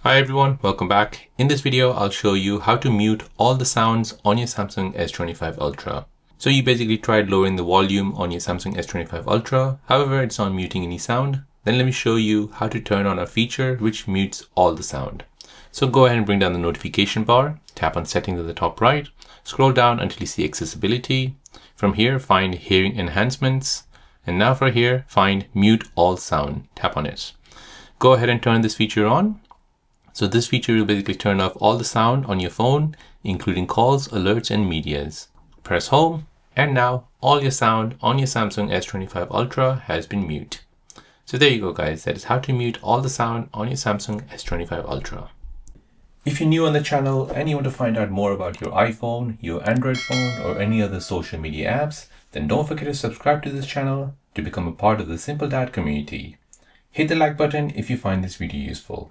Hi everyone, welcome back. In this video, I'll show you how to mute all the sounds on your Samsung S25 Ultra. So you basically tried lowering the volume on your Samsung S25 Ultra, however, it's not muting any sound. Then let me show you how to turn on a feature which mutes all the sound. So go ahead and bring down the notification bar, tap on settings at the top right, scroll down until you see accessibility. From here, find hearing enhancements. And now for here, find mute all sound, tap on it. Go ahead and turn this feature on. So this feature will basically turn off all the sound on your phone, including calls, alerts, and medias. Press home, and now all your sound on your Samsung S25 Ultra has been mute. So there you go guys, that is how to mute all the sound on your Samsung S25 Ultra. If you're new on the channel and you want to find out more about your iPhone, your Android phone, or any other social media apps, then don't forget to subscribe to this channel to become a part of the Simple Dad community. Hit the like button if you find this video useful.